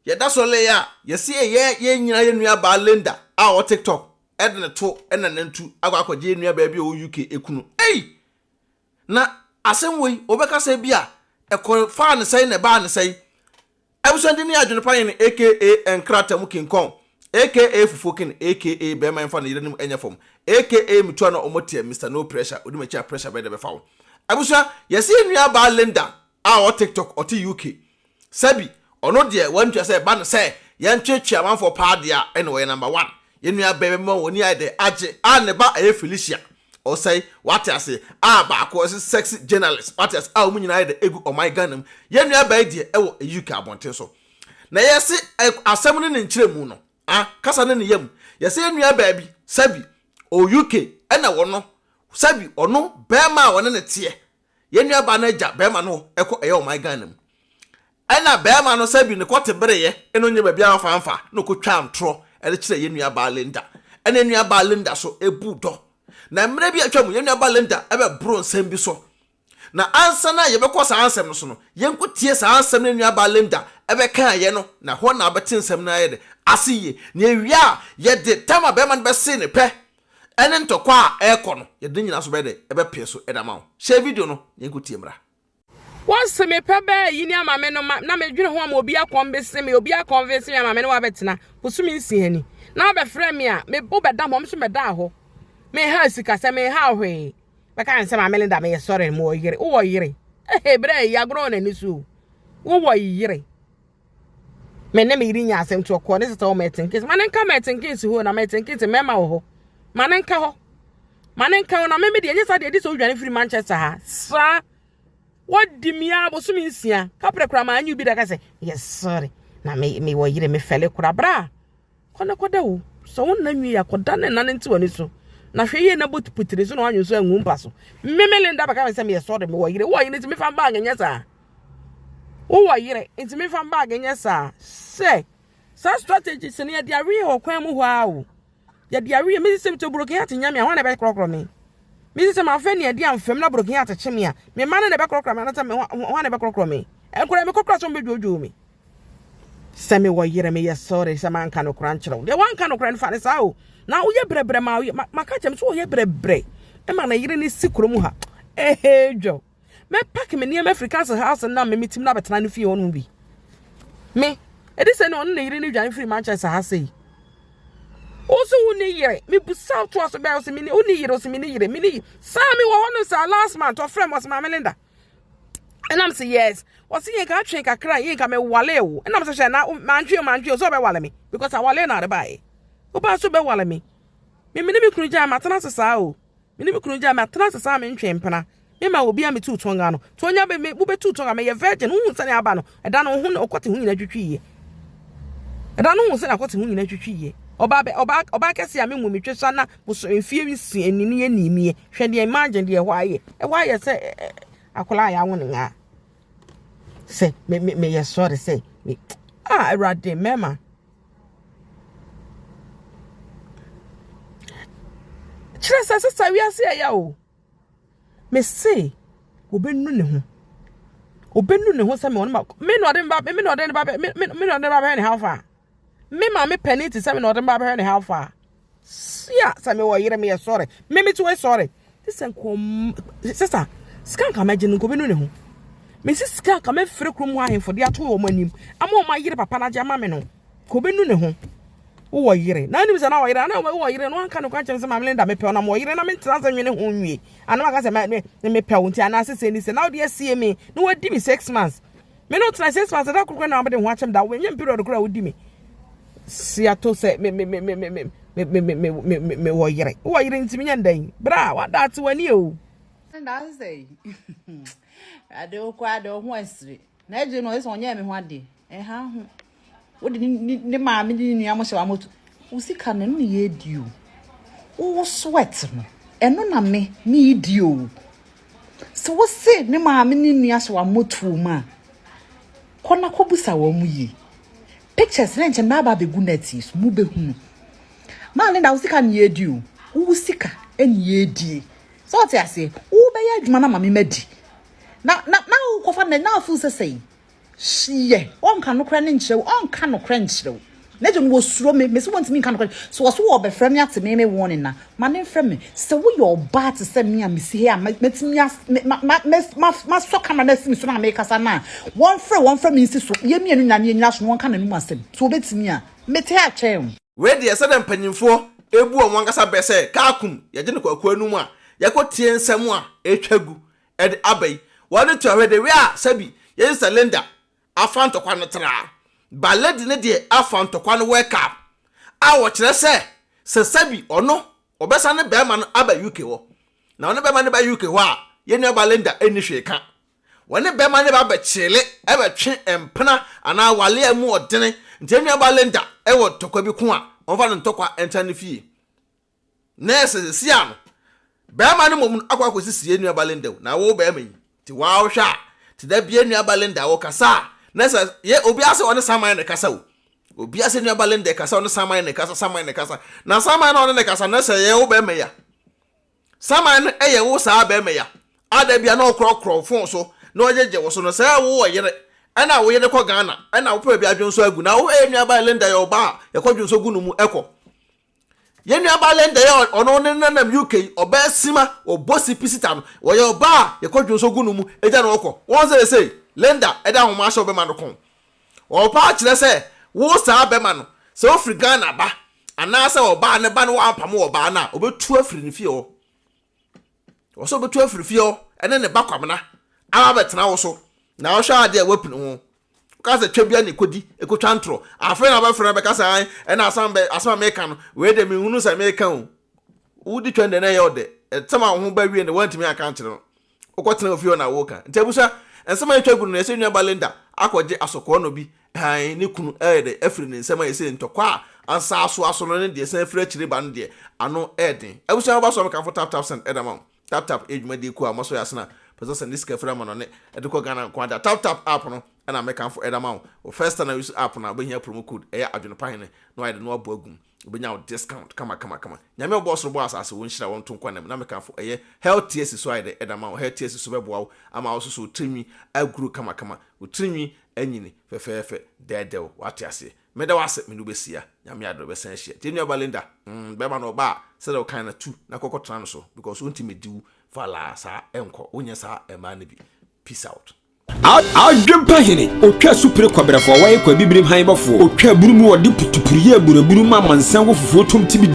Ye da so le ya ye se ye nyina ye nua ba Linda a o TikTok edne to ena nantu agwakwaje nua ba bi o UK ekunu na asem we obeka se bia ekọ fa ne sei ne ba ne sei ebusande ni AdwenepaHene aka Enkratam Kinkon aka Fufokin aka be man fa ne yirenim enya fom aka mitua na omotie Mr No Pressure odimacha pressure be de be fa abusa yesi nua ba Linda a o TikTok o ti UK sabi ono de wantwa say ba ne say yentwetwe amanfo paadea ene we number 1 yenua be ma woni ade age a ne ba Felicia Osei what I say ba ko sexy journalist what as a omunyina ade egu o my ganam yenua ba de e wo UK abonten so na yesi asem ne nkyeremu no kasa ne yam yesi yenua ba bi sabi o UK ena wo no sabi ono be ma wona ne tie yenua ba na ja be ma no eko e o my ganam ena be ma no sabi ne kote bereye eno nye ba bia fanfa no ko twa antro ele kire yenua ba Linda ena yenua ba Linda so ebu do na mre bi atwa yenua ba Linda ebe bro nsem bi so na ansa na ye bekọ sa ansem no so no yenko tie sa ansem na yenua ba Linda ebe kan ye no na ho na abete nsem na ye de asiye na ewia ye de tama be man be se ne pe ene ntokwa ekọ no ye de nyina so be de ebe pie so edama ho share video no yenko tie mra once me pe be yini amame no na me dwene ho am obi akonbese me obi akonvince me amame no wa betena posumi nsi ani na be frɛ me a me bo beda mo so beda ho me ha sika se me ha hwe be kan se amame Linda me sorry mo yire wo yire bre ya gro na ni so wo yire me ne me yiri nya asem to ko ne se to metin case manen ka metin case ho na metin case me ma wo ho manen ka ho na me de nya sa de so dwane free Manchester ha sa what dimia bosumi nsia kapre kura ma anyu bi da ka se yes sorry na me wo yire me fele kura bra kona koda wo so won na nwi ya koda ne na nti woni so na hwe ye na botuputire so na wanyu so anwu mpa so me Linda ba ka se me sorry me wo yire ti me fa bag nya sa wo yire nti me fa bag nya sa se sa strategy se ne ya dia wi ho kwan mu ho a wo ya dia wi me se to broken ya tinya me ho na be krokro me me se ma fa ne dia amfam na broken ya teche me a me ma na be krokro me na ta me ho na be krokro me enkura me krokro so be dwojo me se me wo yire me yes sorry se man kan okran kire de wan kan okran fa ne sa o na wo ye brebre ma ka chem so wo ye brebre e ma na yire ni sikuro mu ha dwo me pack me near Africa's house na me meeting na betena no fie onu bi me e di se no na yire ni dwan free Manchester ha sei oso uni yire me bu south to so be o se me uni yire o se me ni yire me ni sa me wo hono sa last month of friend was Mama Linda and I'm say yes was ye ka twen kakra ye ka me wale o and I'm say na mantwe so be wale me because I wale na de bai o ba so be wale me ni me kunu ja matana sesa o me ni kunu ja matana sesa me ntwe mpana me ma obi a me tu tonga no to nya be me bu be tu tonga me ye virgin hu sane aba no e da no hu okote hu nyina twitwiye e da no hu sane akote hu nyina twitwiye oba kese ya me mu metwesa na buso mfie wisi enini ye nimie hwe de imagine de hwaye se akola ya won nga se me ye sorry say me erade mema chira sasa wi ase ya o me say obenu ne ho se me won ma me no de ba ne how far me ma me penny to say me no de ba ne how far yeah say me wo yire me sorry me to sorry this enkom sister scan ka imagine ko benu ne ho me si scan ka me free krum ho ahemfo de ato wo manim ama o ma yire papa na je ma me no ko benu ne ho wo yire na ni bi na wo yire na wo yire no anka no kwa chem se Mama Linda me pe na mo yire na me transa nwene ho nwie ana maka se me pe wo nti ana se ni se na wo de sie me no wadi me 6 months me no try 6 months da kokko na wo de ho achem da wo nyem period kura wo di me si ato se me wo yire nti me nyandan bra wa da ati wani o nda say ade okwa ade ho asiri na eje no eso onye me ho ade ha ho wodi ni ma me ni amo se wa moto usika na no ye dio wo sweat no eno na me idio so wo se ni ma me ni aso wa moto ma kona kobusa wa mu yi pictures na nche na ba be gunetis mu be hunu ma Linda usika ni ye dio usika eni ye die so what you say wo be ya adwuma na ma me madi na wo kofa na afu se sei She, on can cranning show, on can crunch show. Legend was slow me, Miss wants me can so was all be friendly to me warning now. My name from me. So we your bad to send me and Miss here, my so come and let me so make us a one from me, so ye me and national one can and must so bet me. Met her chain. Where the sudden penny for Ebu and Wangasa Besse, Kakum, Yajenko Quenuma, Yakotien Samoa, Echegu, Ed Abbey, wanted to already we are, Sabi, yes, a lender. I found to Quanatra. But let the lady I found to Quan wake up. I watch the say Sabi or no, or Bessana Bearman Abba UK. Now never man by UK, wa, ye never lender any shaker. When the Bearman about Chile, ever chin and penna, and I will more dinner, Jamia Balenda, ever to Quebecua, over and Tokwa and Tiny Fee. Nurse is Siam. Bearman woman aqua was this year near Balendo, now all bear me. To wow shot, to there be near Balenda or Cassa. Nessa, ye Obiasa on the summer in the castle. Obiasa near Balenda, Cassa on the summer in the casa, summer in the casa. Now, some man on the casa, Nessa, ye obey me. Some man, a was our bear mayor. Ah, there be no crow phone so, no, ye was on a say, oh, yet. And I will the Kogana, and I'll probably be so good. Now, near Balenda, your bar, your quadrant so good echo. Ye near Balenda, or no UK, or Bear Sima, or Bossy Pisitam, or your bar, your quadrant so good, Edan Oko. Once they say, Lenda, Edan Marshall Bemanocon. Or patch, let's say, what's our Bemano? So Frigana ba, and answer or ban a ban or Pamo Bana, over 12 in fio. Or so 12 in fio, and then the back of I bet now also. Now shall their weapon. Because the champion equity, ecotantro. Our friend about Rebecca sign, and our son as my American, where the Munus American. Who did trend an air day? And someone who bury in the one to me account. What of you on a walker? Tebusa, and some of you senior Balinda, Aquaje Asokonobi, I Nikun Erde, Efrin, and some say into Qua, and Sasso, the same French ribbon, and no adding. I wish I was some comfort tap and Edamon. Tap age my dear Maso Yasna, possessing this Keframan on it, and the Kogana Quanta tap up on. And I make for Edamount. Or first time I use app and I bring here promo code AdwenepaheneTv. No, I don't know Bogum. Bring out discount. Come on. Yamel boss robots as I want to quantum. Now make for a health TS is why the Edamount, health TS is super wow. I'm also so trimmy. I grew come. With trimmy, any fair, dead devil. What I say. Meda was me no be sia. Yamia do be sen share. Junior Balinda. Bema no ba. Said all kind of two. Na koko transfer because ultimate do fala sa enko. Unya sa emanibi. Peace out. Adwenepahene otwa supre kwabrafo waye kwa bibrim han bafo otwa burumu wode putupuriye buraburu ma mansan wo fufuo tom tibi